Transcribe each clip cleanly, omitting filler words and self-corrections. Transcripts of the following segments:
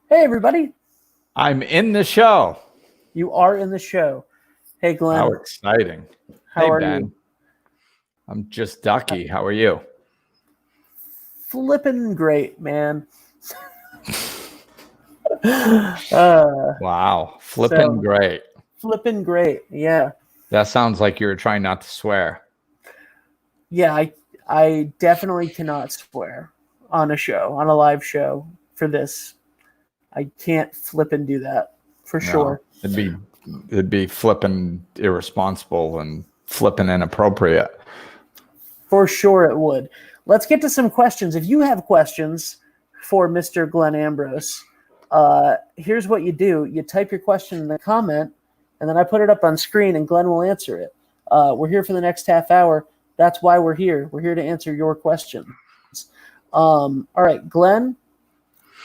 Hey, everybody. I'm in the show. You are in the show. Hey, How Glenn. exciting. How Hey, are you? Ben. I'm just Ducky. How are you? Flippin' great, man. uh, Wow. Flipping so, great. flippin' great. Yeah. That sounds like you were trying not to swear. Yeah, I definitely cannot swear on a show, on a live show for this. I can't flip and do that for No, sure. it'd be flipping irresponsible and flipping inappropriate. For sure it would. Let's get to some questions. If you have questions for Mr. Glenn Ambrose, here's what you do. You type your question in the comment, and then I put it up on screen, and Glenn will answer it. We're here for the next half hour. That's why we're here. We're here to answer your questions. All right, Glenn,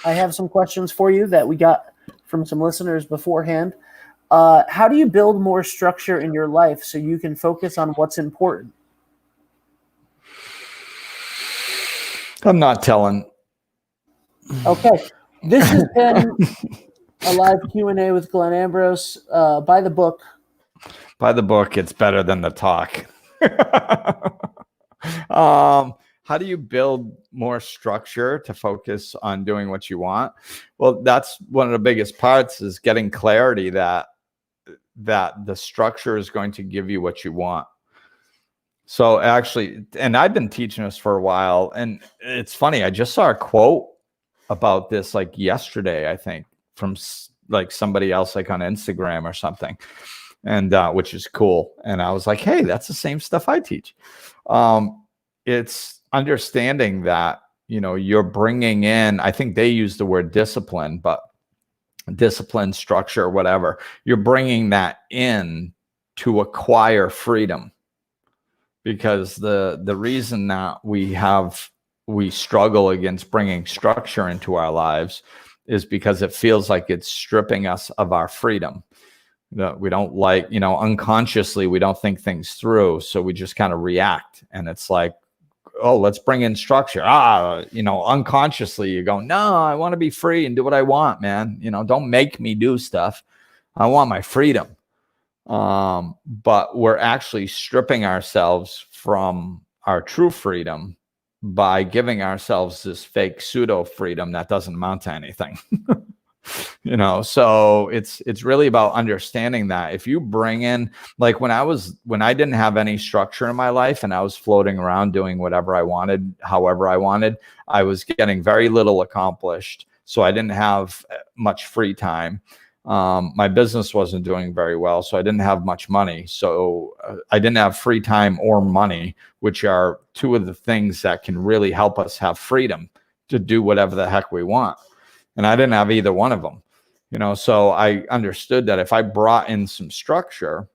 I have some questions for you that we got from some listeners beforehand. How do you build more structure in your life so you can focus on what's important? I'm not telling. Okay, this has been a live Q&A with Glenn Ambrose. By the book. By the book, it's better than the talk. How do you build more structure to focus on doing what you want? Well, that's one of the biggest parts is getting clarity that the structure is going to give you what you want. So actually, and I've been teaching this for a while, and it's funny, I just saw a quote about this like yesterday, I think, from like somebody else like on Instagram or something, and which is cool. And I was like, hey, that's the same stuff I teach. It's understanding that, you're bringing in, I think they use the word discipline, but discipline, structure, whatever, you're bringing that in to acquire freedom. Because the reason that we struggle against bringing structure into our lives is because it feels like it's stripping us of our freedom. We don't like, unconsciously, we don't think things through. So we just kind of react. And it's like, oh, let's bring in structure. Unconsciously you go, no, I want to be free and do what I want, man. Don't make me do stuff. I want my freedom. But we're actually stripping ourselves from our true freedom by giving ourselves this fake pseudo freedom that doesn't amount to anything. So it's really about understanding that if you bring in, like when I didn't have any structure in my life and I was floating around doing whatever I wanted, however I wanted, I was getting very little accomplished. So I didn't have much free time. My business wasn't doing very well, so I didn't have much money. So I didn't have free time or money, which are two of the things that can really help us have freedom to do whatever the heck we want. And I didn't have either one of them, so I understood that if I brought in some structure,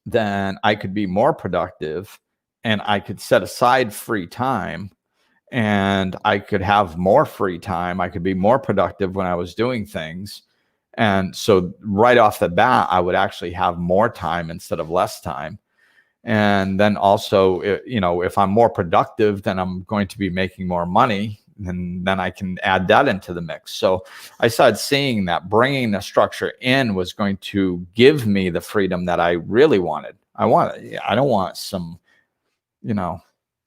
then I could be more productive and I could set aside free time and I could have more free time. I could be more productive when I was doing things. And so right off the bat, I would actually have more time instead of less time. And then also, if I'm more productive, then I'm going to be making more money. And then I can add that into the mix. So I started seeing that bringing the structure in was going to give me the freedom that I really wanted. I don't want some,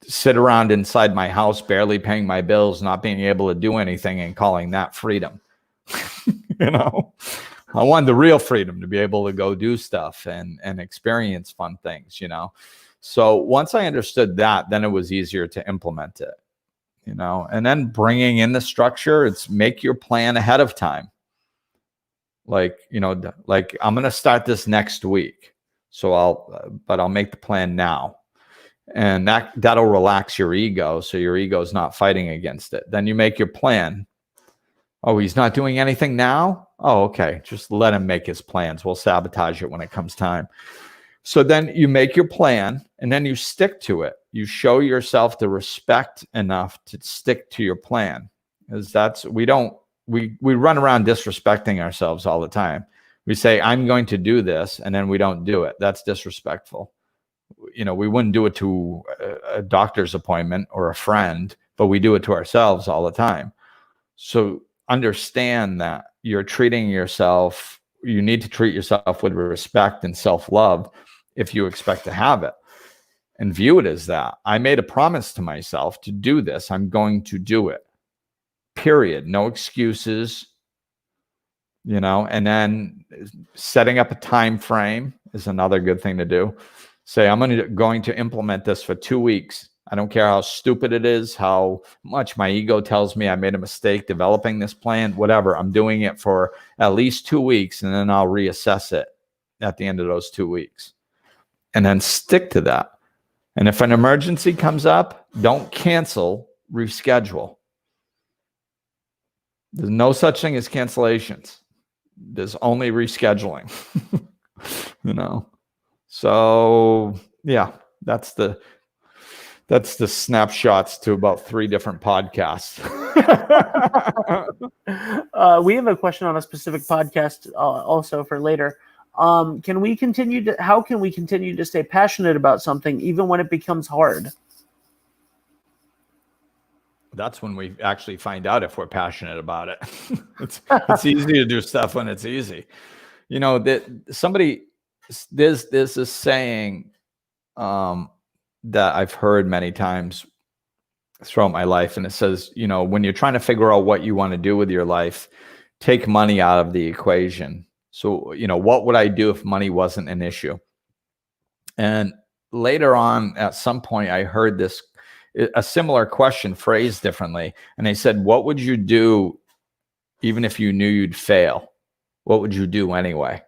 sit around inside my house, barely paying my bills, not being able to do anything and calling that freedom. I wanted the real freedom to be able to go do stuff and experience fun things, So once I understood that, then it was easier to implement it, and then bringing in the structure, it's make your plan ahead of time. Like I'm going to start this next week. So I'll make the plan now. And that'll relax your ego. So your ego is not fighting against it. Then you make your plan. Oh, he's not doing anything now? Oh, okay. Just let him make his plans. We'll sabotage it when it comes time. So then you make your plan and then you stick to it. You show yourself the respect enough to stick to your plan. Because we run around disrespecting ourselves all the time. We say, I'm going to do this, and then we don't do it. That's disrespectful. We wouldn't do it to a doctor's appointment or a friend, but we do it to ourselves all the time. So understand that you're treating yourself, you need to treat yourself with respect and self-love if you expect to have it, and view it as that. I made a promise to myself to do this. I'm going to do it. Period. No excuses, and then setting up a time frame is another good thing to do. Say, I'm going to implement this for 2 weeks. I don't care how stupid it is, how much my ego tells me I made a mistake developing this plan, whatever. I'm doing it for at least 2 weeks, and then I'll reassess it at the end of those 2 weeks. And then stick to that. And if an emergency comes up, don't cancel, reschedule. There's no such thing as cancellations. There's only rescheduling. So yeah, that's the snapshots to about 3 different podcasts. We have a question on a specific podcast also for later. How can we continue to stay passionate about something even when it becomes hard? That's when we actually find out if we're passionate about it. It's easy to do stuff when it's easy. There's this saying that I've heard many times throughout my life, and it says, when you're trying to figure out what you want to do with your life, take money out of the equation. So, what would I do if money wasn't an issue? And later on, at some point, I heard a similar question phrased differently. And they said, what would you do even if you knew you'd fail? What would you do anyway?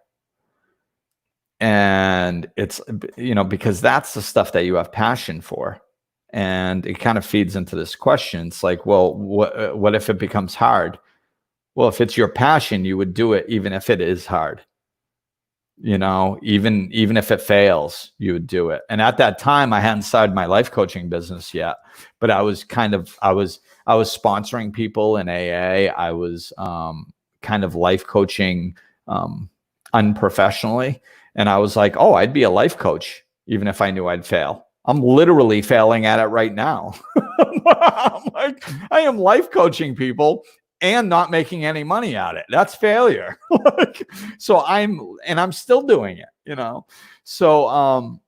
And it's, because that's the stuff that you have passion for. And it kind of feeds into this question. It's like, well, what if it becomes hard? Well, if it's your passion, you would do it even if it is hard. Even if it fails, you would do it. And at that time, I hadn't started my life coaching business yet, but I was sponsoring people in AA. I was kind of life coaching unprofessionally. And I was like, oh, I'd be a life coach, even if I knew I'd fail. I'm literally failing at it right now. I'm like, I am life coaching people and not making any money at it. That's failure. So I'm still doing it, So,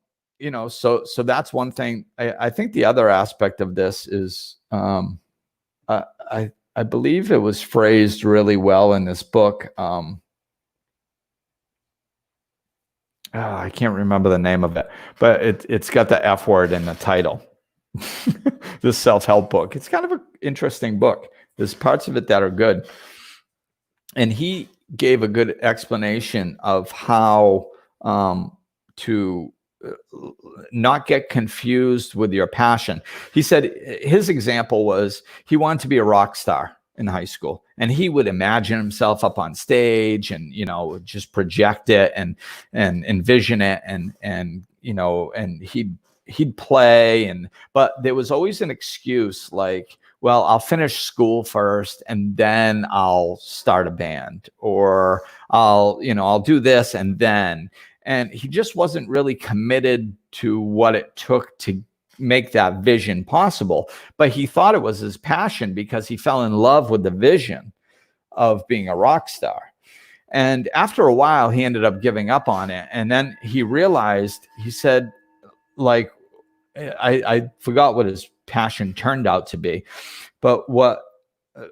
so that's one thing. I think the other aspect of this is, I believe it was phrased really well in this book. I can't remember the name of it, but it's got the F word in the title. This self-help book. It's kind of an interesting book. There's parts of it that are good. And he gave a good explanation of how to not get confused with your passion. He said his example was he wanted to be a rock star in high school, and he would imagine himself up on stage and just project it and envision it and he'd play, but there was always an excuse like, well, I'll finish school first and then I'll start a band, or I'll do this and then. And he just wasn't really committed to what it took to make that vision possible. But he thought it was his passion because he fell in love with the vision of being a rock star. And after a while, he ended up giving up on it. And then he realized, he said, like, I forgot what his passion turned out to be, but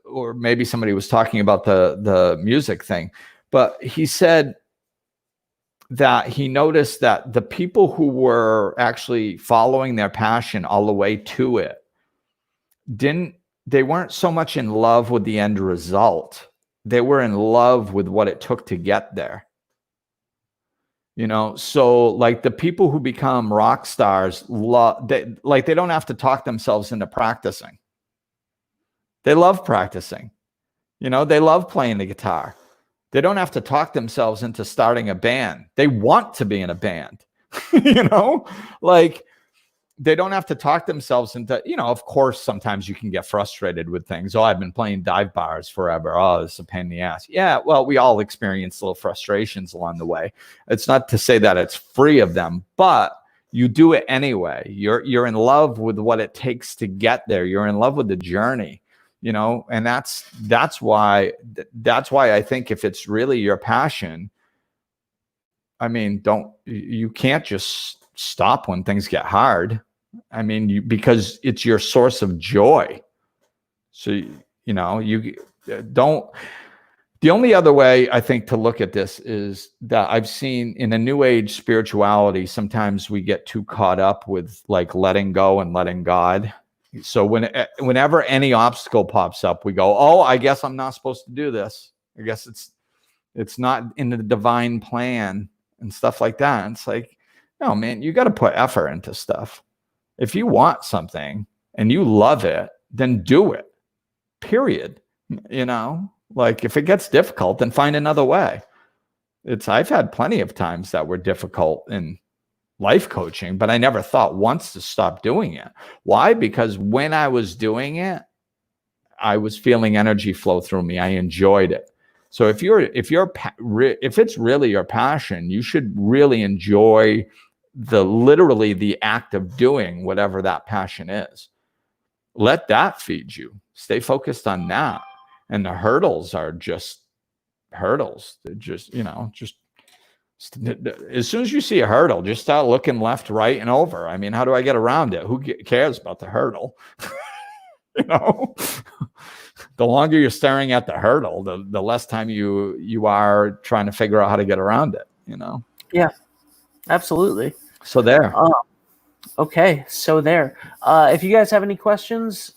or maybe somebody was talking about the music thing, but he said that he noticed that the people who were actually following their passion all the way to it they weren't so much in love with the end result. They were in love with what it took to get there. So like the people who become rock stars, they don't have to talk themselves into practicing. They love practicing. They love playing the guitar. They don't have to talk themselves into starting a band. They want to be in a band. Like they don't have to talk themselves into, of course, sometimes you can get frustrated with things. Oh, I've been playing dive bars forever. Oh, this is a pain in the ass. Yeah, well, we all experience little frustrations along the way. It's not to say that it's free of them, but you do it anyway. You're in love with what it takes to get there. You're in love with the journey. and that's why I think if it's really your passion, I mean, you can't just stop when things get hard. I mean, because it's your source of joy. So, you don't. The only other way I think to look at this is that I've seen in a new age spirituality, sometimes we get too caught up with like letting go and letting God. So whenever any obstacle pops up, we go, oh, I guess I'm not supposed to do this. I guess it's not in the divine plan and stuff like that. And it's like, no, man, you got to put effort into stuff. If you want something and you love it, then do it, period. Like if it gets difficult, then find another way. I've had plenty of times that were difficult in life coaching, but I never thought once to stop doing it. Why? Because when I was doing it, I was feeling energy flow through me. I enjoyed it. So if it's really your passion, you should really enjoy literally the act of doing whatever that passion is. Let that feed you. Stay focused on that. And the hurdles are just hurdles. They're just, as soon as you see a hurdle, just start looking left, right, and over. I mean, how do I get around it? Who cares about the hurdle? The longer you're staring at the hurdle, the less time you are trying to figure out how to get around it, Yeah, absolutely. So there. Okay, so there. If you guys have any questions,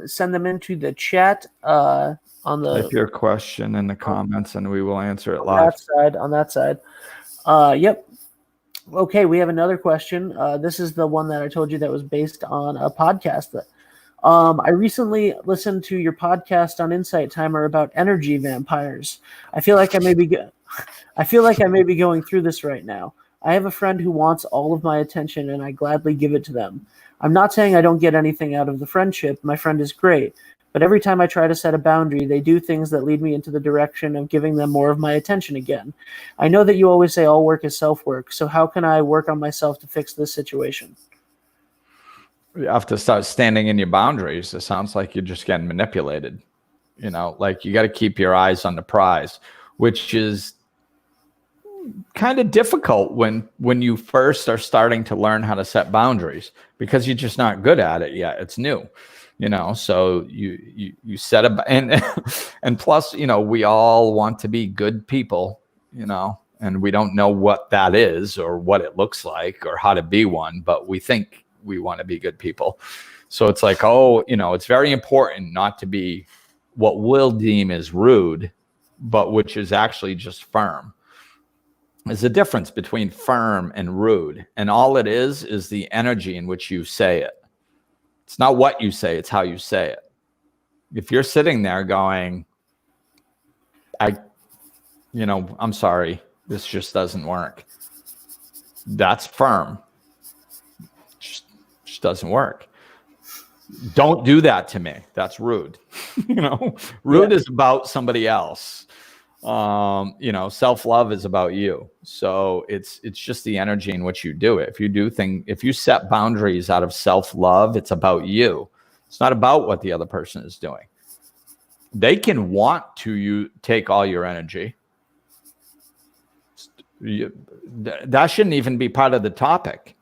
send them into the chat Type your question in the comments and we will answer it live. On that side. Yep. Okay, we have another question. This is the one that I told you that was based on a podcast. I recently listened to your podcast on Insight Timer about energy vampires. I feel like I may be going through this right now. I have a friend who wants all of my attention, and I gladly give it to them. I'm not saying I don't get anything out of the friendship. My friend is great. But every time I try to set a boundary, they do things that lead me into the direction of giving them more of my attention again. I know that you always say all work is self-work, so how can I work on myself to fix this situation? You have to start standing in your boundaries. It sounds like you're just getting manipulated. Like you got to keep your eyes on the prize, which is kind of difficult when you first are starting to learn how to set boundaries because you're just not good at it yet. It's new. So you set and plus, we all want to be good people, and we don't know what that is or what it looks like or how to be one, but we think we want to be good people. So it's like, it's very important not to be what we'll deem as rude, but which is actually just firm. There's a difference between firm and rude. And all it is the energy in which you say it. It's not what you say, it's how you say it. If you're sitting there going, I'm sorry, this just doesn't work. That's firm. Just doesn't work. Don't do that to me. That's rude. Rude is about somebody else. Self-love is about you. So it's just the energy in which you do it. If you set boundaries out of self-love, it's about you. It's not about what the other person is doing. They can want to take all your energy. That shouldn't even be part of the topic.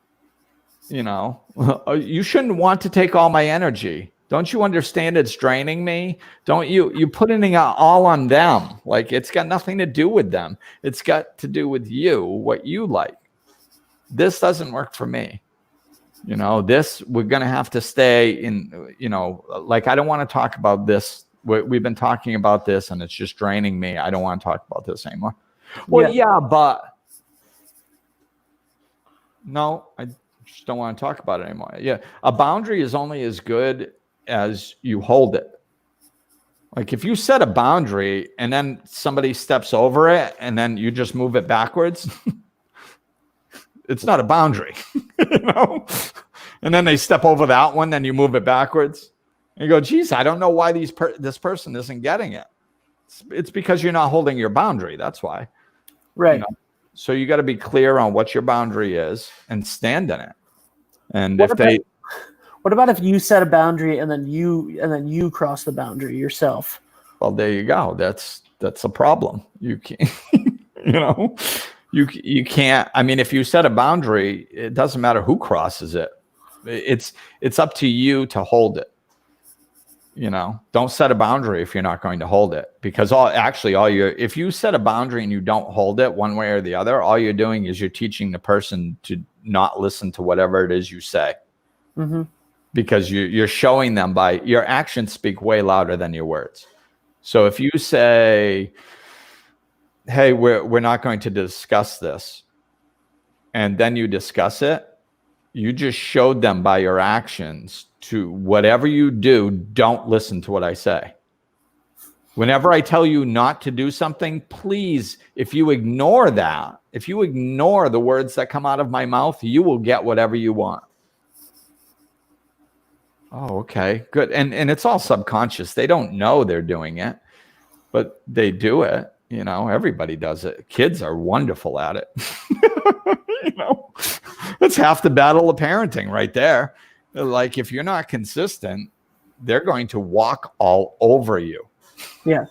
You shouldn't want to take all my energy. Don't you understand it's draining me? Don't you putting it all on them. Like it's got nothing to do with them. It's got to do with you, what you like. This doesn't work for me. This, we're going to have to stay in, like, I don't want to talk about this. We've been talking about this and it's just draining me. I don't want to talk about this anymore. Well, yeah, but no, I just don't want to talk about it anymore. Yeah. A boundary is only as good as you hold it. Like if you set a boundary and then somebody steps over it and then you just move it backwards, it's not a boundary, and then they step over that one, then you move it backwards and you go, geez, I don't know why this person isn't getting it. It's because you're not holding your boundary. That's why. Right. So you got to be clear on what your boundary is and stand in it. And What about if you set a boundary and then you cross the boundary yourself? Well, there you go. That's a problem. You can't, you know, you can't. I mean, if you set a boundary, it doesn't matter who crosses it. It's up to you to hold it. Don't set a boundary if you're not going to hold it, because if you set a boundary and you don't hold it one way or the other, all you're doing is you're teaching the person to not listen to whatever it is you say. Mm-hmm. Because you're showing them by your actions speak way louder than your words. So if you say, hey, we're not going to discuss this, and then you discuss it, you just showed them by your actions to whatever you do, don't listen to what I say. Whenever I tell you not to do something, please, if you ignore that, if you ignore the words that come out of my mouth, you will get whatever you want. Oh, okay, good. And it's all subconscious. They don't know they're doing it, but they do it. Everybody does it. Kids are wonderful at it. That's half the battle of parenting right there. Like, if you're not consistent, they're going to walk all over you. Yeah.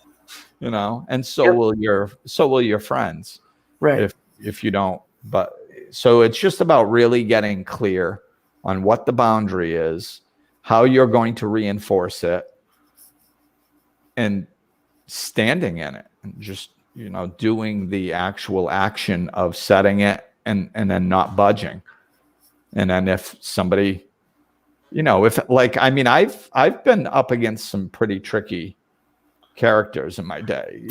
And so will your friends. Right. If you don't. But so it's just about really getting clear on what the boundary is, how you're going to reinforce it, and standing in it, and just doing the actual action of setting it and then not budging. And then if somebody, I've been up against some pretty tricky characters in my day,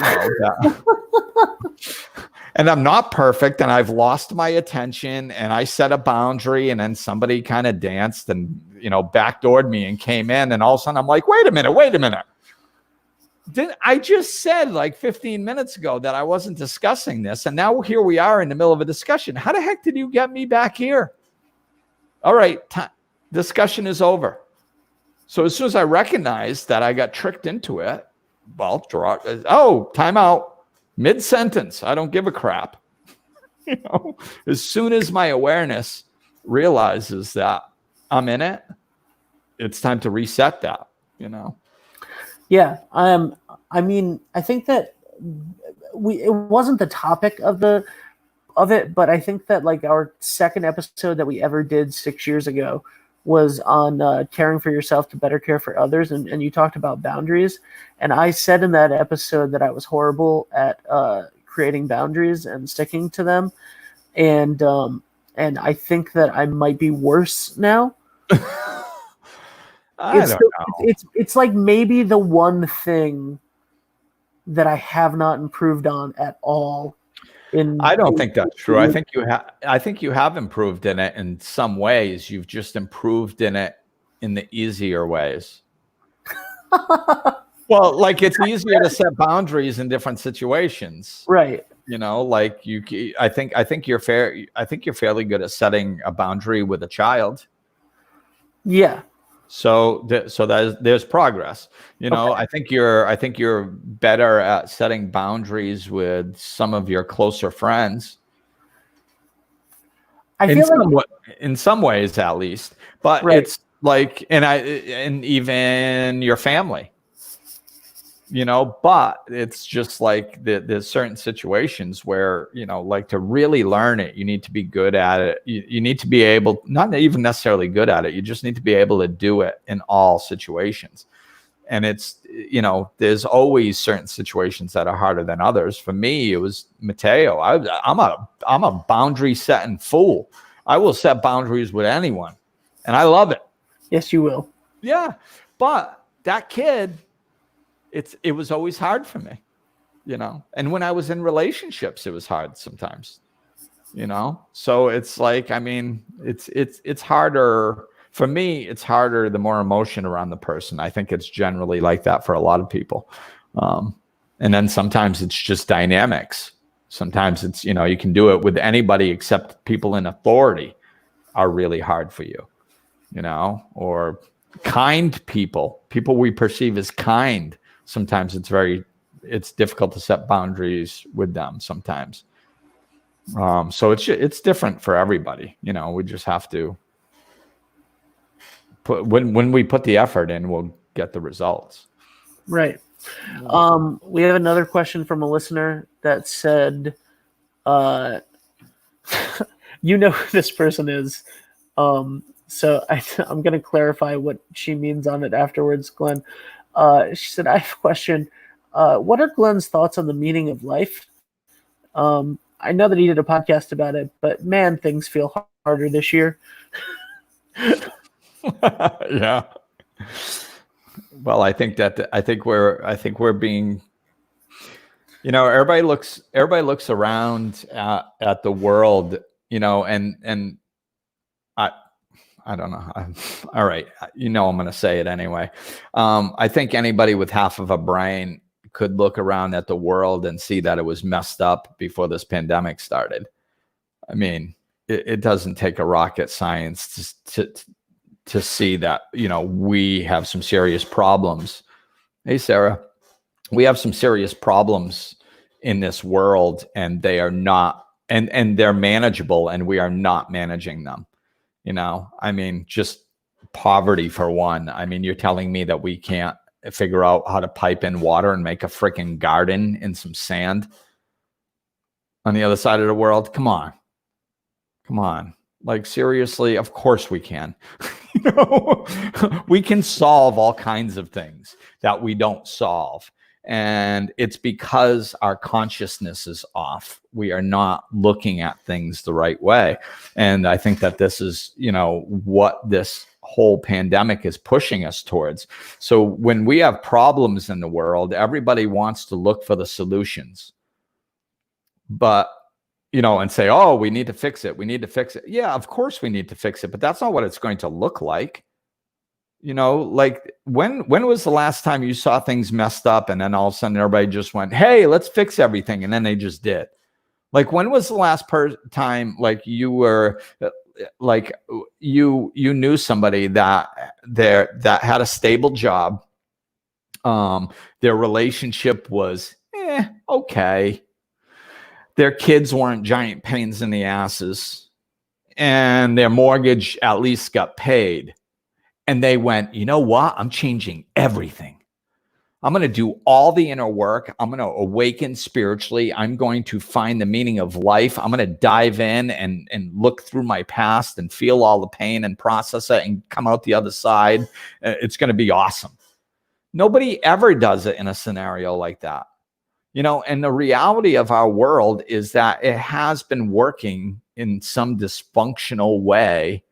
and I'm not perfect, and I've lost my attention, and I set a boundary, and then somebody kind of danced and backdoored me and came in, and all of a sudden I'm like, wait a minute. I just said like 15 minutes ago that I wasn't discussing this, and now here we are in the middle of a discussion. How the heck did you get me back here? All right, discussion is over. So as soon as I recognized that I got tricked into it, time out, mid-sentence. I don't give a crap. As soon as my awareness realizes that I'm in it, it's time to reset that, Yeah. I think that it wasn't the topic of it, but I think that like our second episode that we ever did 6 years ago was on caring for yourself to better care for others. And you talked about boundaries. And I said in that episode that I was horrible at creating boundaries and sticking to them. And I think that I might be worse now. I don't know. It's like maybe the one thing that I have not improved on at all. I don't think that's true. I think you have improved in it in some ways. You've just improved in it in the easier ways. Well, like it's easier to set boundaries in different situations, right? Like I think you're fairly good at setting a boundary with a child. Yeah. So there's progress. Okay. I think you're better at setting boundaries with some of your closer friends. In some ways, at least. But right. It's like, and even your family. But it's just like there's certain situations where, like to really learn it, you need to be good at it. You need to be able, not even necessarily good at it. You just need to be able to do it in all situations. And it's, there's always certain situations that are harder than others. For me, it was Mateo. I'm a boundary setting fool. I will set boundaries with anyone, and I love it. Yes, you will. Yeah. But that kid, it was always hard for me, and when I was in relationships, it was hard sometimes, so it's like, it's harder for me. It's harder, the more emotion around the person. I think it's generally like that for a lot of people. And then sometimes it's just dynamics. Sometimes it's, you can do it with anybody except people in authority are really hard for you, or kind people we perceive as kind. Sometimes it's difficult to set boundaries with them sometimes. So it's different for everybody. We just have to when we put the effort in, we'll get the results. Right. We have another question from a listener that said, you know who this person is. So I'm going to clarify what she means on it afterwards, Glenn. She said, I have a question. What are Glenn's thoughts on the meaning of life? I know that he did a podcast about it, but man, things feel harder this year. Yeah. Well, I think we're being, everybody looks around at the world, and I don't know. All right. I'm going to say it anyway. I think anybody with half of a brain could look around at the world and see that it was messed up before this pandemic started. I mean, it doesn't take a rocket science to see that, we have some serious problems. Hey, Sarah, we have some serious problems in this world, and they are not, and they're manageable, and we are not managing them. I mean, just poverty for one. I mean, you're telling me that we can't figure out how to pipe in water and make a freaking garden in some sand on the other side of the world? Come on. Like, seriously, of course we can. We can solve all kinds of things that we don't solve. And it's because our consciousness is off. We are not looking at things the right way. And I think that this is, what this whole pandemic is pushing us towards. So when we have problems in the world, everybody wants to look for the solutions. But, and say, oh, we need to fix it. We need to fix it. Yeah, of course we need to fix it. But that's not what it's going to look like. Like when was the last time you saw things messed up and then all of a sudden everybody just went, hey, let's fix everything. And then they just did. Like, when was the last time, like, you were like, you knew somebody that had a stable job. Their relationship was okay. Their kids weren't giant pains in the asses, and their mortgage at least got paid. And they went, you know what? I'm changing everything. I'm going to do all the inner work. I'm going to awaken spiritually. I'm going to find the meaning of life. I'm going to dive in and look through my past and feel all the pain and process it and come out the other side. It's going to be awesome. Nobody ever does it in a scenario like that. And the reality of our world is that it has been working in some dysfunctional way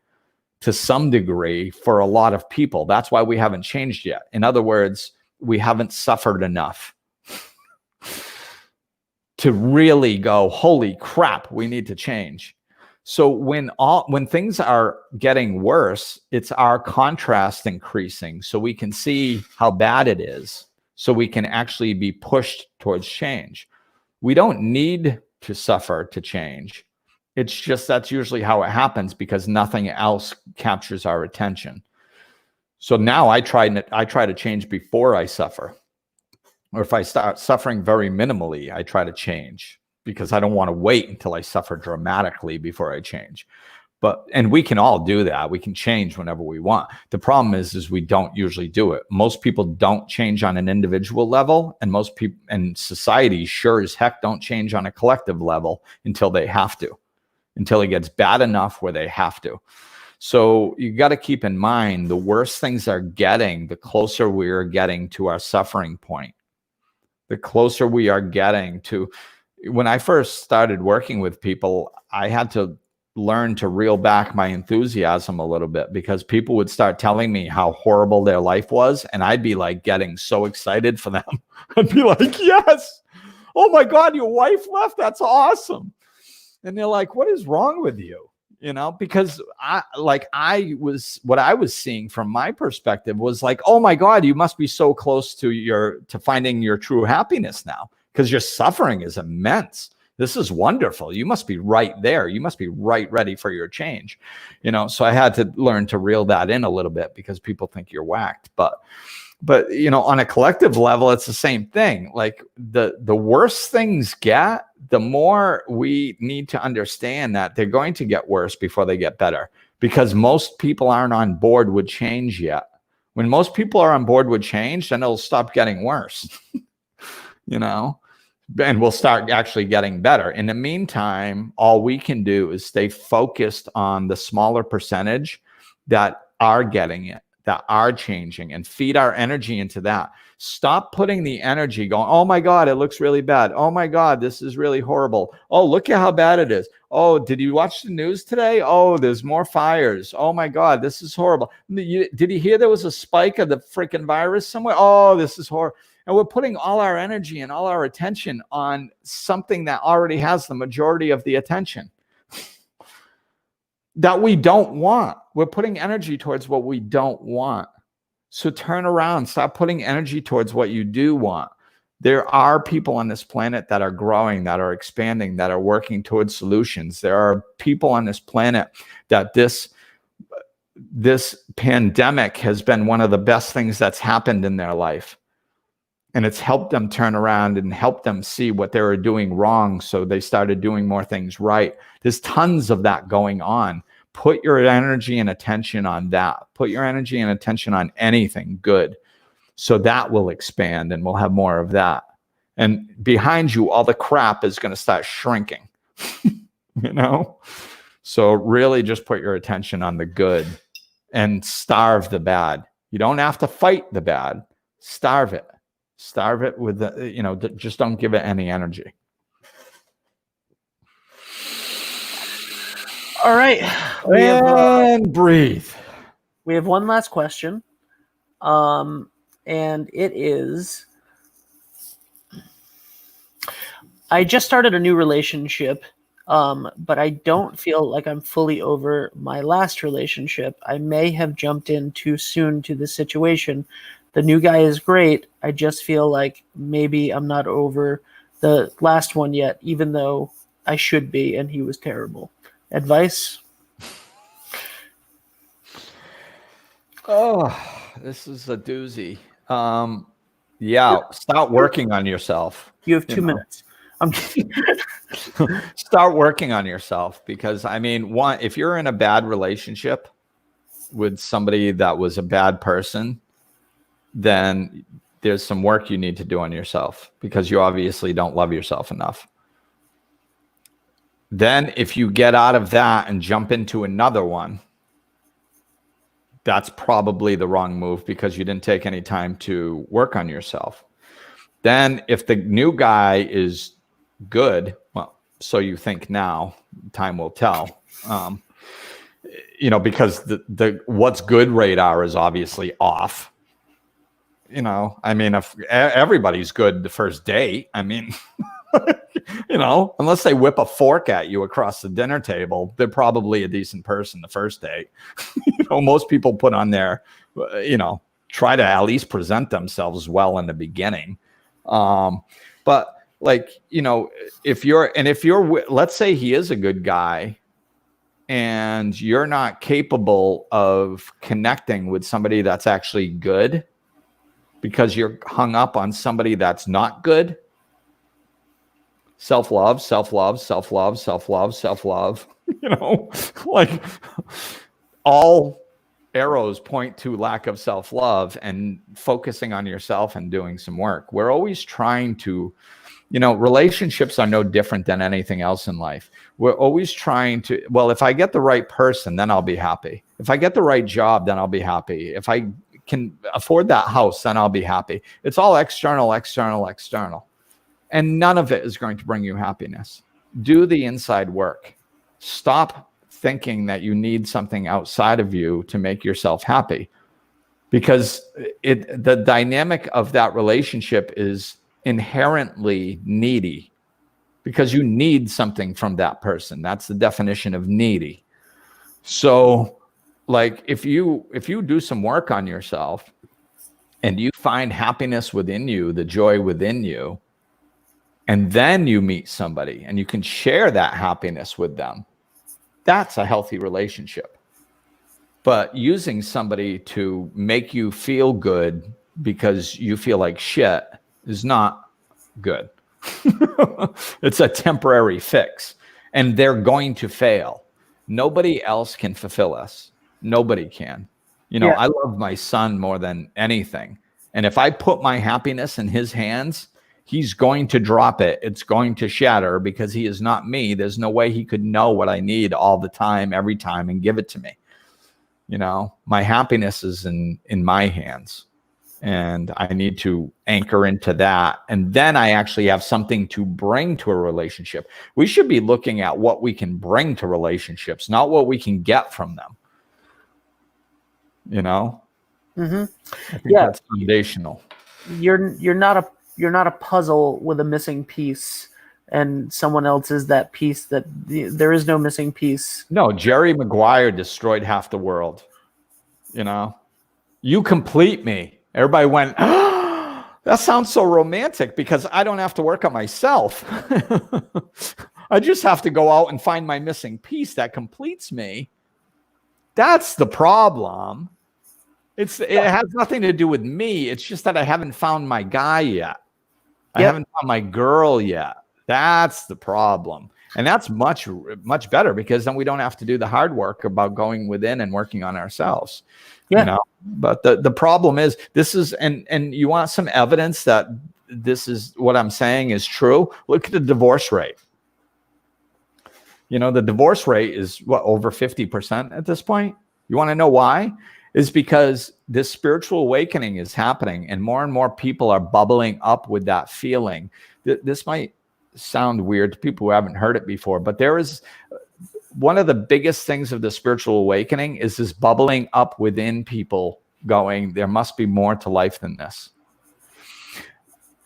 to some degree for a lot of people. That's why we haven't changed yet. In other words, we haven't suffered enough to really go, holy crap, we need to change. So when things are getting worse, it's our contrast increasing, so we can see how bad it is, so we can actually be pushed towards change. We don't need to suffer to change. It's just that's usually how it happens, because nothing else captures our attention. So now I try to change before I suffer. Or if I start suffering very minimally, I try to change, because I don't want to wait until I suffer dramatically before I change. And we can all do that. We can change whenever we want. The problem is we don't usually do it. Most people don't change on an individual level, and most people and society sure as heck don't change on a collective level until they have to, until it gets bad enough where they have to. So you got to keep in mind, the worse things are getting, the closer we are getting to our suffering point. The closer we are getting to, when I first started working with people, I had to learn to reel back my enthusiasm a little bit, because people would start telling me how horrible their life was, and I'd be like getting so excited for them. I'd be like, yes, oh my God, your wife left, that's awesome. And they're like, what is wrong with you? Because what I was seeing from my perspective was like, oh my God, you must be so close to finding your true happiness now, because your suffering is immense. This is wonderful. You must be right there. You must be right ready for your change. So I had to learn to reel that in a little bit, because people think you're whacked. But on a collective level, it's the same thing. Like the worse things get, the more we need to understand that they're going to get worse before they get better. because most people aren't on board with change yet. When most people are on board with change, then it'll stop getting worse, you know, and we'll start actually getting better. In the meantime, all we can do is stay focused on the smaller percentage that are getting it, that are changing, and feed our energy into that. Stop putting the energy going, oh my God, it looks really bad. Oh my God, this is really horrible. Oh, look at how bad it is. Oh, did you watch the news today? Oh, there's more fires. Oh my God, this is horrible. Did you hear there was a spike of the freaking virus somewhere? Oh, this is horrible. And we're putting all our energy and all our attention on something that already has the majority of the attention that we don't want. We're putting energy towards what we don't want. So turn around, stop putting energy towards what you do want. There are people on this planet that are growing, that are expanding, that are working towards solutions. There are people on this planet that this pandemic has been one of the best things that's happened in their life. And it's helped them turn around and help them see what they were doing wrong. So they started doing more things right. There's tons of that going on. Put your energy and attention on that. Put your energy and attention on anything good. So that will expand and we'll have more of that. And behind you, all the crap is going to start shrinking, you know? So really just put your attention on the good and starve the bad. You don't have to fight the bad. Starve it. Starve it with the, you know, just don't give it any energy. All right. And breathe. We have one last question. And it is, I just started a new relationship, but I don't feel like I'm fully over my last relationship. I may have jumped in too soon to the situation. The new guy is great. I just feel like maybe I'm not over the last one yet, even though I should be, and he was terrible. Advice? Oh, this is a doozy. Yeah, start working on yourself. You have 2 minutes. I'm kidding. Start working on yourself, because I mean, one, if you're in a bad relationship with somebody that was a bad person, then there's some work you need to do on yourself, because you obviously don't love yourself enough. Then if you get out of that and jump into another one, that's probably the wrong move, because you didn't take any time to work on yourself. Then if the new guy is good, well, so you think now, time will tell. You know, because the what's good radar is obviously off. You know, I mean, if everybody's good the first date, I mean, you know, unless they whip a fork at you across the dinner table, they're probably a decent person the first date. You know, most people put on their, you know, try to at least present themselves well in the beginning. But like, you know, if you're, let's say he is a good guy and you're not capable of connecting with somebody that's actually good because you're hung up on somebody that's not good. Self-love, self-love, self-love, self-love, self-love, you know, like all arrows point to lack of self-love and focusing on yourself and doing some work. We're always trying to, you know, relationships are no different than anything else in life. We're always trying to, well, if I get the right person, then I'll be happy. If I get the right job, then I'll be happy. If I can afford that house, then I'll be happy. It's all external, external, external. And none of it is going to bring you happiness. Do the inside work. Stop thinking that you need something outside of you to make yourself happy, because the dynamic of that relationship is inherently needy, because you need something from that person. That's the definition of needy. So like if you do some work on yourself and you find happiness within you, the joy within you, and then you meet somebody and you can share that happiness with them, that's a healthy relationship. But using somebody to make you feel good because you feel like shit is not good. It's a temporary fix, and they're going to fail. Nobody else can fulfill us. Nobody can. You know, Yeah. I love my son more than anything. And if I put my happiness in his hands, he's going to drop it. It's going to shatter because he is not me. There's no way he could know what I need all the time, every time, and give it to me. You know, my happiness is in my hands, and I need to anchor into that. And then I actually have something to bring to a relationship. We should be looking at what we can bring to relationships, not what we can get from them. You know, I think that's foundational. You're not a puzzle with a missing piece, and someone else is that piece. That there is no missing piece. No, Jerry Maguire destroyed half the world. You know, you complete me. Everybody went, oh, that sounds so romantic because I don't have to work on myself. I just have to go out and find my missing piece that completes me. That's the problem. It has nothing to do with me. It's just that I haven't found my guy yet. I haven't found my girl yet. That's the problem. And that's much, much better because then we don't have to do the hard work about going within and working on ourselves. Yeah. You know? But the problem is this is, and you want some evidence that this is what I'm saying is true. Look at the divorce rate. You know, the divorce rate is what, over 50% at this point? You want to know why? Is because this spiritual awakening is happening and more people are bubbling up with that feeling. This might sound weird to people who haven't heard it before, but there is one of the biggest things of the spiritual awakening is this bubbling up within people going, there must be more to life than this.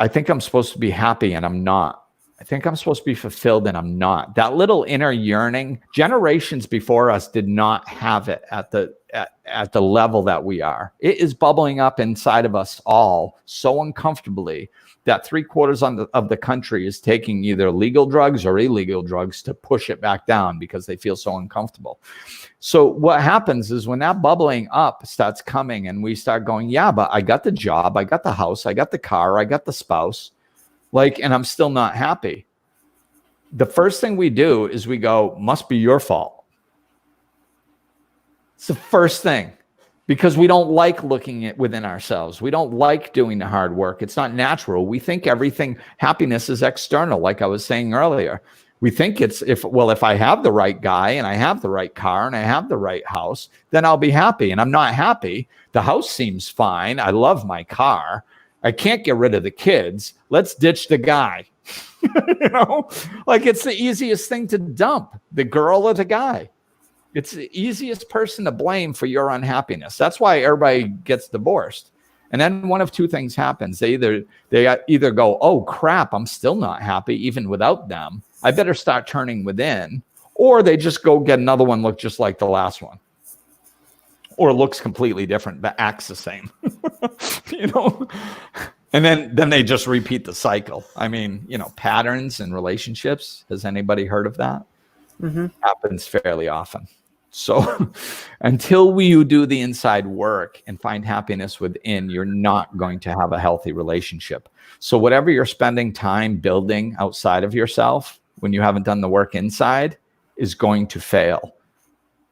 I think I'm supposed to be happy and I'm not. I think I'm supposed to be fulfilled and I'm not. That little inner yearning, generations before us did not have it at the level that we are. It is bubbling up inside of us all so uncomfortably that 3/4 of the country is taking either legal drugs or illegal drugs to push it back down because they feel so uncomfortable. So what happens is when that bubbling up starts coming and we start going, yeah, but I got the job, I got the house, I got the car, I got the spouse, and I'm still not happy. The first thing we do is we go, must be your fault. It's the first thing. Because we don't like looking at within ourselves. We don't like doing the hard work. It's not natural. We think happiness is external, like I was saying earlier. We think if I have the right guy and I have the right car and I have the right house, then I'll be happy. And I'm not happy. The house seems fine. I love my car. I can't get rid of the kids. Let's ditch the guy. You know, it's the easiest thing to dump, the girl or the guy. It's the easiest person to blame for your unhappiness. That's why everybody gets divorced. And then one of two things happens. They either go, oh, crap, I'm still not happy even without them. I better start turning within. Or they just go get another one, look just like the last one. Or looks completely different, but acts the same. You know? And then they just repeat the cycle. I mean, patterns in relationships. Has anybody heard of that? Mm-hmm. Happens fairly often. So until you do the inside work and find happiness within, you're not going to have a healthy relationship. So whatever you're spending time building outside of yourself, when you haven't done the work inside, is going to fail.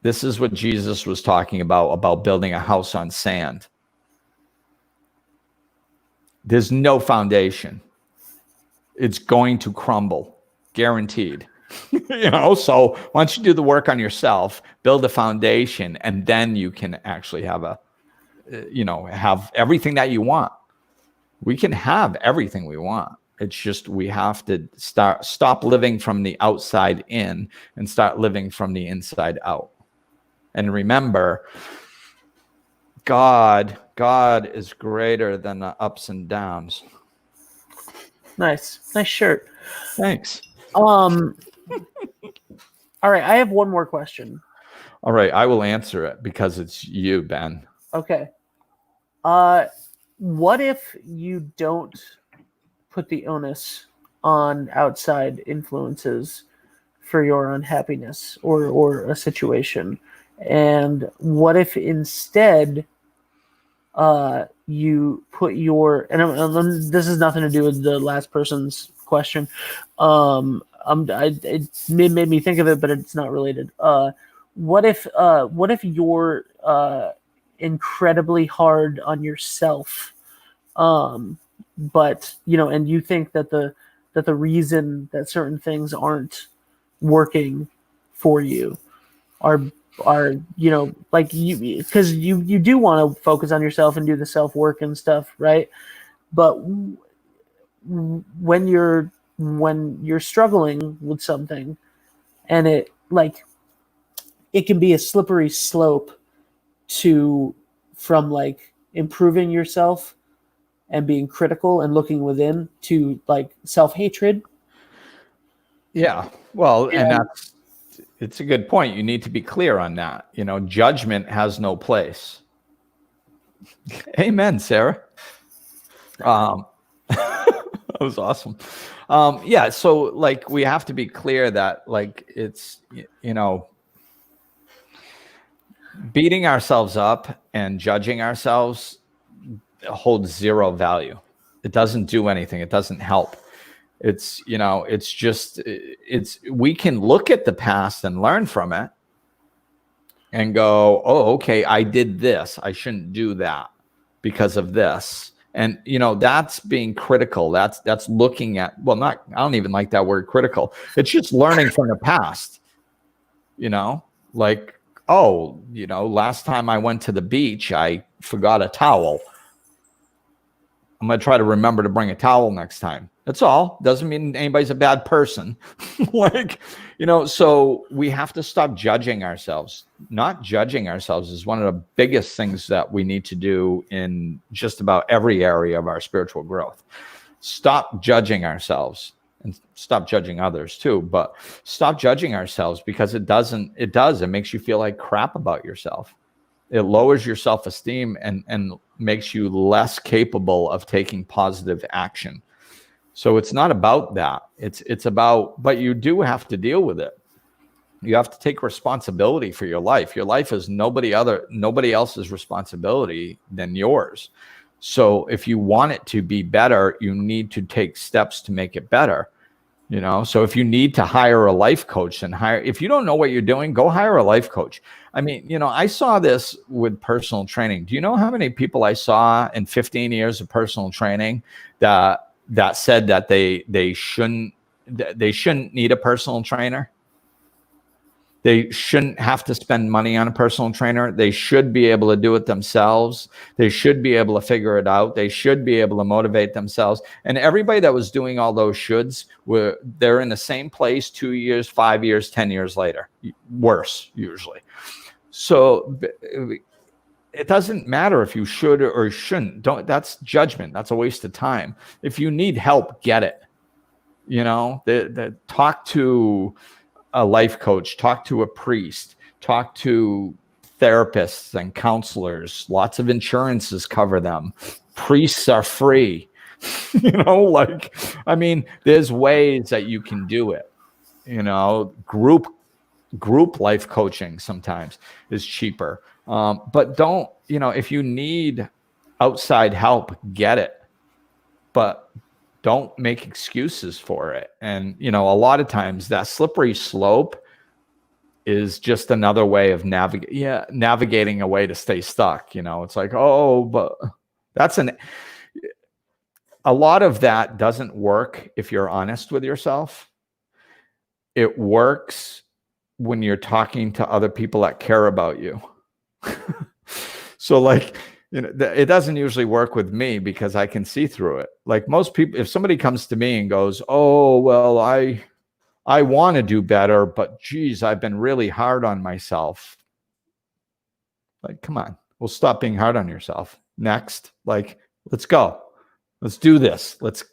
This is what Jesus was talking about building a house on sand. There's no foundation. It's going to crumble, guaranteed. So once you do the work on yourself, build a foundation, and then you can actually have have everything that you want. We can have everything we want. It's just we have to stop living from the outside in and start living from the inside out. And remember, God is greater than the ups and downs. Nice shirt. Thanks. All right, I have one more question. All right, I will answer it because it's you, Ben. Okay. What if you don't put the onus on outside influences for your unhappiness or a situation? And what if instead you put your, and this has nothing to do with the last person's question. It made me think of it, but it's not related. what if you're incredibly hard on yourself, but and you think that the reason that certain things aren't working for you are like because you do want to focus on yourself and do the self work and stuff, right? But when you're struggling with something, and it can be a slippery slope from like improving yourself and being critical and looking within to like self-hatred. Yeah. Well, and it's a good point. You need to be clear on that. Judgment has no place. Amen, Sarah. That was awesome. Yeah. So like, we have to be clear that like, it's, beating ourselves up and judging ourselves holds zero value. It doesn't do anything. It doesn't help. It's, we can look at the past and learn from it and go, oh, okay, I did this. I shouldn't do that because of this. And, that's being critical. That's looking at, I don't even like that word critical. It's just learning from the past, like, oh, last time I went to the beach, I forgot a towel. I'm going to try to remember to bring a towel next time. That's all. Doesn't mean anybody's a bad person. So we have to stop judging ourselves. Not judging ourselves is one of the biggest things that we need to do in just about every area of our spiritual growth. Stop judging ourselves and stop judging others too, but stop judging ourselves because it makes you feel like crap about yourself. It lowers your self-esteem and makes you less capable of taking positive action. So it's not about that. It's about, but you do have to deal with it. You have to take responsibility for your life. Your life is nobody else's responsibility than yours. So if you want it to be better, you need to take steps to make it better. So if you need to hire a life coach, if you don't know what you're doing, go hire a life coach. I mean, I saw this with personal training. Do you know how many people I saw in 15 years of personal training that said that they shouldn't need a personal trainer? They shouldn't have to spend money on a personal trainer. They should be able to do it themselves. They should be able to figure it out. They should be able to motivate themselves. And everybody that was doing all those shoulds, they're in the same place 2 years, 5 years, 10 years later. Worse, usually. So it doesn't matter if you should or shouldn't. That's judgment. That's a waste of time. If you need help, get it. Talk to a life coach, talk to a priest, talk to therapists and counselors. Lots of insurances cover them. Priests are free. There's ways that you can do it. Group life coaching sometimes is cheaper. But don't, if you need outside help, get it. But don't make excuses for it. And, a lot of times that slippery slope is just another way of navigating a way to stay stuck. It's like, oh, but a lot of that doesn't work if you're honest with yourself. It works when you're talking to other people that care about you. So like, it doesn't usually work with me because I can see through it. Like most people, if somebody comes to me and goes, oh, well, I want to do better, but geez, I've been really hard on myself. Like, come on, we'll stop being hard on yourself. Next, like, let's go. Let's do this. Let's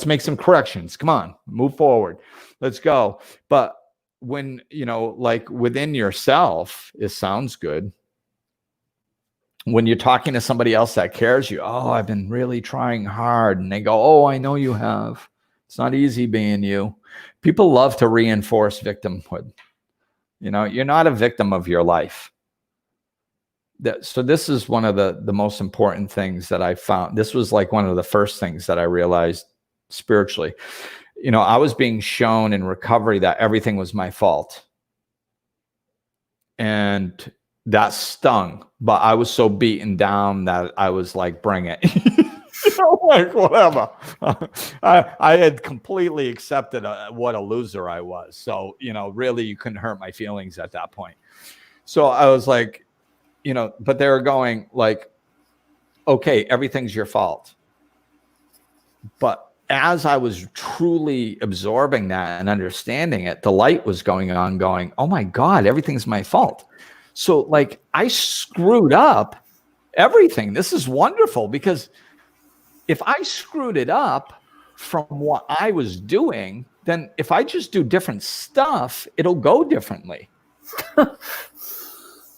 make some corrections. Come on, move forward. Let's go. But when, like within yourself, it sounds good. When you're talking to somebody else that cares you, oh, I've been really trying hard. And they go, oh, I know you have. It's not easy being you. People love to reinforce victimhood. You're not a victim of your life. So this is one of the most important things that I found. This was like one of the first things that I realized spiritually. I was being shown in recovery that everything was my fault. and that stung. But I was so beaten down that I was like, bring it. Like, whatever. I had completely accepted what a loser I was. So, really you couldn't hurt my feelings at that point. So I was like, but they were going like, okay, everything's your fault. But as I was truly absorbing that and understanding it, the light was going on, going, oh my God, everything's my fault. So like I screwed up everything. This is wonderful, because if I screwed it up from what I was doing, then if I just do different stuff, it'll go differently.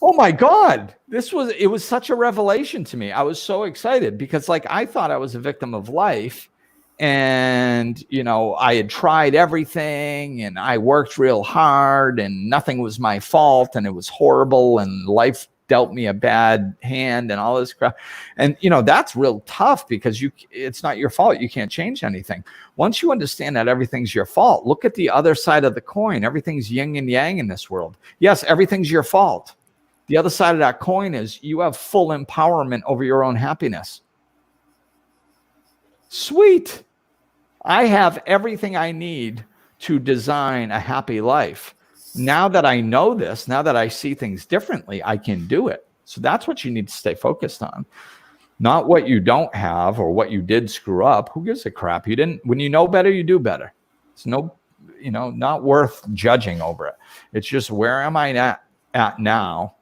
Oh my God, it was such a revelation to me. I was so excited because like I thought I was a victim of life, and I had tried everything and I worked real hard and nothing was my fault and it was horrible and life dealt me a bad hand and all this crap. And that's real tough because it's not your fault. You can't change anything. Once you understand that everything's your fault, look at the other side of the coin. Everything's yin and yang in this world. Yes, everything's your fault. The other side of that coin is you have full empowerment over your own happiness. Sweet. I have everything I need to design a happy life. Now that I know this, now that I see things differently, I can do it. So that's what you need to stay focused on. Not what you don't have or what you did screw up. Who gives a crap? When you know better, you do better. It's not worth judging over it. It's just, where am I at now?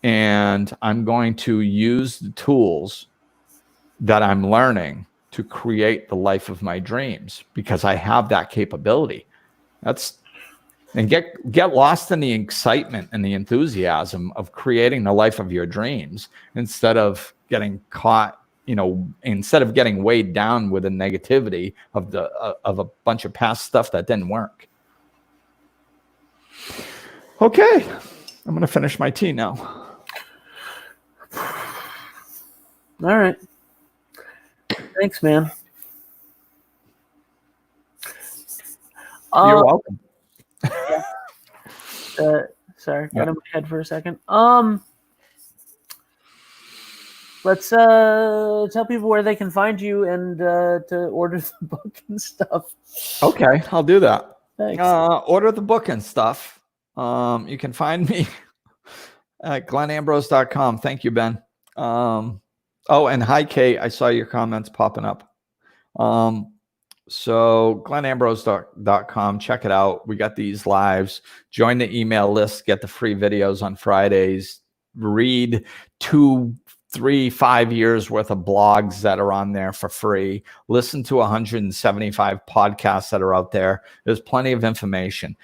And I'm going to use the tools that I'm learning to create the life of my dreams, because I have that capability. And get lost in the excitement and the enthusiasm of creating the life of your dreams, instead of getting caught, instead of getting weighed down with the negativity of a bunch of past stuff that didn't work. Okay, I'm going to finish my tea now. All right. Thanks, man. You're welcome. Yeah. Sorry, got in my head for a second. Let's tell people where they can find you and to order the book and stuff. Okay, I'll do that. Thanks. Order the book and stuff. You can find me at glennambrose.com. Thank you, Ben. Oh, and hi, Kate. I saw your comments popping up. So glennambrose.com, check it out. We got these lives. Join the email list, get the free videos on Fridays, read 2, 3, 5 years worth of blogs that are on there for free. Listen to 175 podcasts that are out there. There's plenty of information.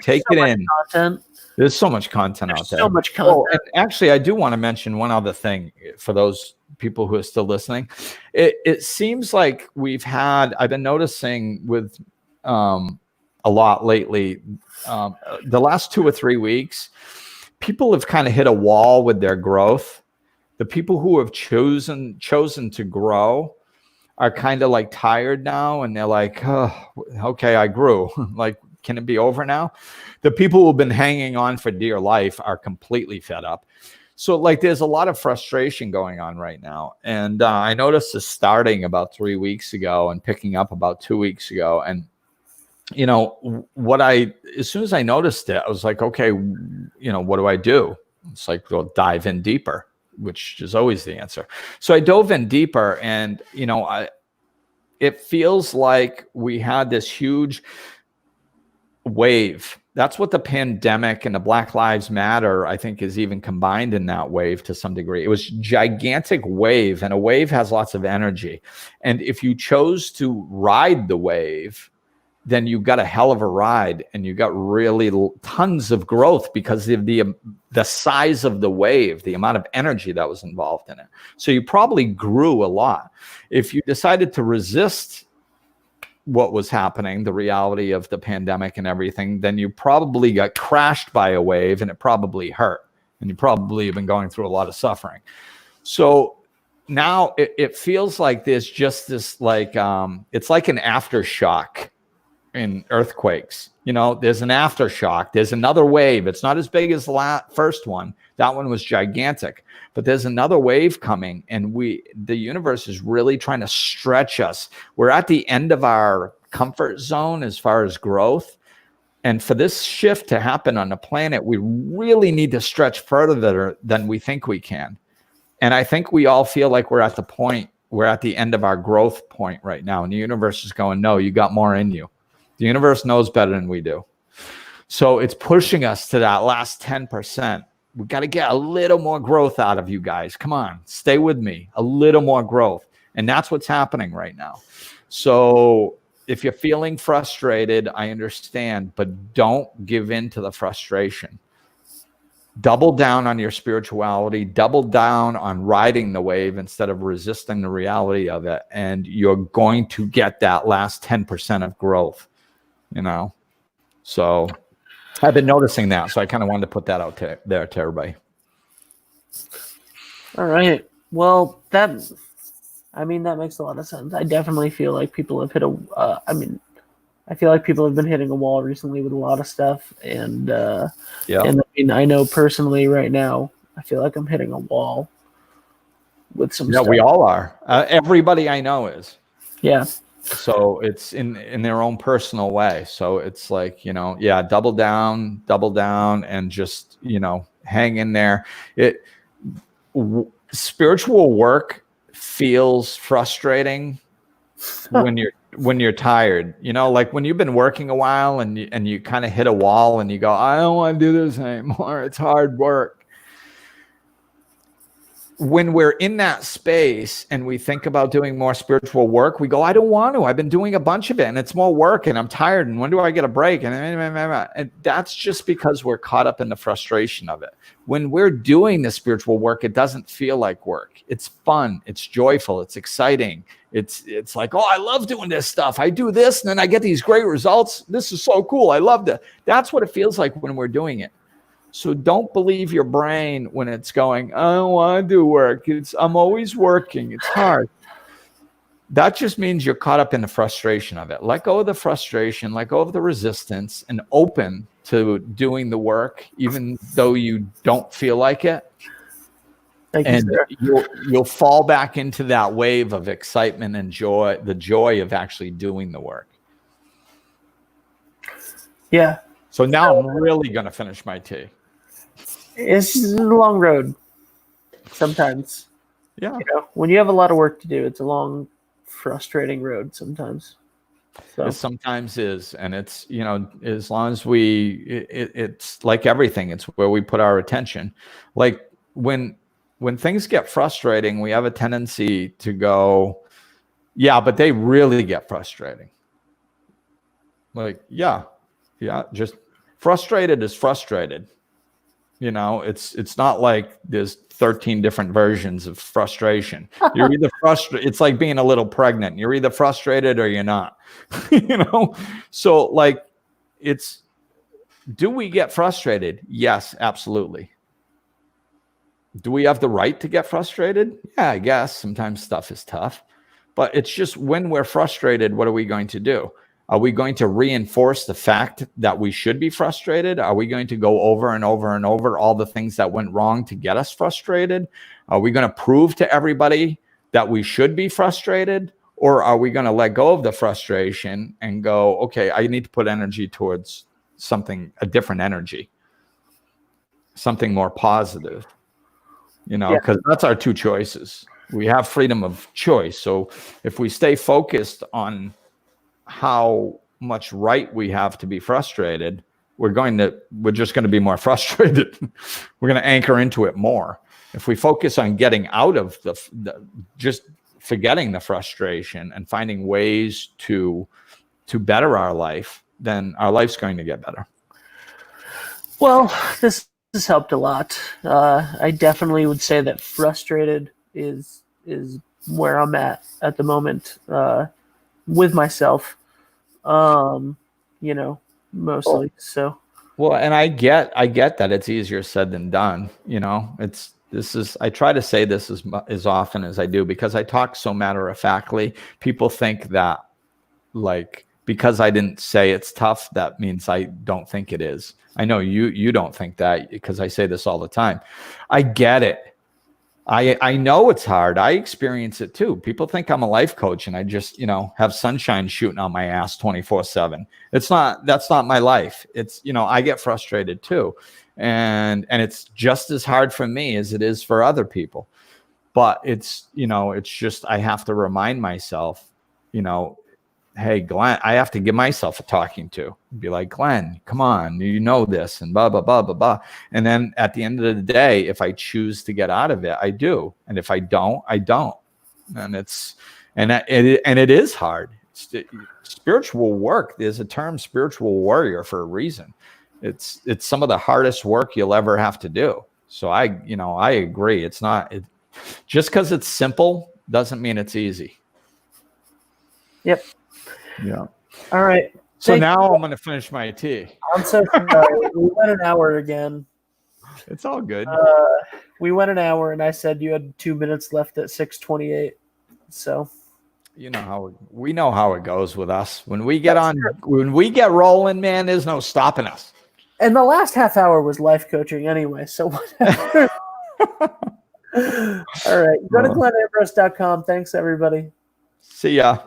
Take it in. Content. There's so much content out there. So much content. Oh, and actually, I do want to mention one other thing for those people who are still listening. It seems like I've been noticing with a lot lately, the last 2 or 3 weeks, people have kind of hit a wall with their growth. The people who have chosen to grow are kind of like tired now, and they're like, oh, okay, I grew. Like, can it be over now? The people who've been hanging on for dear life are completely fed up. So like there's a lot of frustration going on right now. And I noticed this starting about 3 weeks ago and picking up about 2 weeks ago. And, as soon as I noticed it, I was like, okay, what do I do? It's like, well, dive in deeper, which is always the answer. So I dove in deeper, and, it feels like we had this huge wave. That's what the pandemic and the Black Lives Matter, I think, is even combined in that wave to some degree. It was a gigantic wave, and a wave has lots of energy. And if you chose to ride the wave, then you got a hell of a ride, and you got really tons of growth because of the size of the wave, the amount of energy that was involved in it. So you probably grew a lot. If you decided to resist what was happening, the reality of the pandemic and everything, then you probably got crashed by a wave, and it probably hurt, and you probably have been going through a lot of suffering. So now it feels like there's just this, like, it's like an aftershock in earthquakes. You know, there's an aftershock. There's another wave. It's not as big as the first one. That one was gigantic. But there's another wave coming, and the universe is really trying to stretch us. We're at the end of our comfort zone as far as growth. And for this shift to happen on the planet, we really need to stretch further than we think we can. And I think we all feel like we're at the end of our growth point right now. And the universe is going, no, you got more in you. The universe knows better than we do. So it's pushing us to that last 10%. We got to get a little more growth out of you guys. Come on, stay with me. A little more growth. And that's what's happening right now. So if you're feeling frustrated, I understand, but don't give in to the frustration. Double down on your spirituality, double down on riding the wave instead of resisting the reality of it. And you're going to get that last 10% of growth, you know? So I've been noticing that. So I kind of wanted to put that out there to everybody. All right. Well, that makes a lot of sense. I definitely feel like people have hit I feel like people have been hitting a wall recently with a lot of stuff. And, and I know personally right now, I feel like I'm hitting a wall with some stuff. We all are. Everybody I know is. Yeah. So it's in their own personal way. So it's like, double down and just, hang in there. Spiritual work feels frustrating when you're tired, like when you've been working a while and you kind of hit a wall and you go, I don't want to do this anymore. It's hard work. When we're in that space and we think about doing more spiritual work, we go, I don't want to. I've been doing a bunch of it and it's more work and I'm tired. And when do I get a break? And that's just because we're caught up in the frustration of it. When we're doing the spiritual work, it doesn't feel like work. It's fun. It's joyful. It's exciting. It's like, oh, I love doing this stuff. I do this and then I get these great results. This is so cool. I love that. That's what it feels like when we're doing it. So don't believe your brain when it's going, I don't want to do work. I'm always working. It's hard. That just means you're caught up in the frustration of it. Let go of the frustration, let go of the resistance, and open to doing the work, even though you don't feel like it. You'll fall back into that wave of excitement and joy, the joy of actually doing the work. Yeah. So now I'm really going to finish my tea. It's a long road sometimes. Yeah. When you have a lot of work to do, it's a long, frustrating road sometimes. So. It sometimes is. And it's, as long as it's like everything, it's where we put our attention. Like when things get frustrating, we have a tendency to go, yeah, but they really get frustrating. Like, yeah, just frustrated is frustrated. It's not like there's 13 different versions of frustration. You're either frustrated. It's like being a little pregnant. You're either frustrated or you're not, So like do we get frustrated? Yes, absolutely. Do we have the right to get frustrated? Yeah, I guess sometimes stuff is tough, but it's just when we're frustrated, what are we going to do? Are we going to reinforce the fact that we should be frustrated? Are we going to go over and over and over all the things that went wrong to get us frustrated? Are we going to prove to everybody that we should be frustrated? Or are we going to let go of the frustration and go, okay, I need to put energy towards a different energy, something more positive, because that's our two choices. We have freedom of choice. So if we stay focused on how much right we have to be frustrated, we're just going to be more frustrated. We're going to anchor into it more. If we focus on getting out of just forgetting the frustration and finding ways to better our life, then our life's going to get better. Well, this has helped a lot. I definitely would say that frustrated is where I'm at the moment with myself, mostly. So. Well, and I get that it's easier said than done. I try to say this as often as I do because I talk so matter-of-factly. People think that like because I didn't say it's tough, that means I don't think it is. I know you don't think that, because I say this all the time. I get it. I know it's hard. I experience it too. People think I'm a life coach and I just, have sunshine shooting on my ass 24/7. That's not my life. It's, I get frustrated too. And it's just as hard for me as it is for other people. But it's, it's just, I have to remind myself, hey, Glenn, I have to give myself a talking to. Be like, Glenn, come on, you know this, and blah, blah, blah, blah, blah. And then at the end of the day, if I choose to get out of it, I do. And if I don't, I don't. And it is hard. Spiritual work, there's a term, spiritual warrior, for a reason. It's some of the hardest work you'll ever have to do. So I agree. It's not, just because it's simple doesn't mean it's easy. Yep. Yeah. All right. So now I'm going to finish my tea. I'm so sorry. We went an hour again. It's all good. We went an hour, and I said you had 2 minutes left at 6:28. So we know how it goes with us. When we get rolling, man, there's no stopping us. And the last half hour was life coaching anyway. So whatever. All right. Go to glenambrose.com. Thanks, everybody. See ya.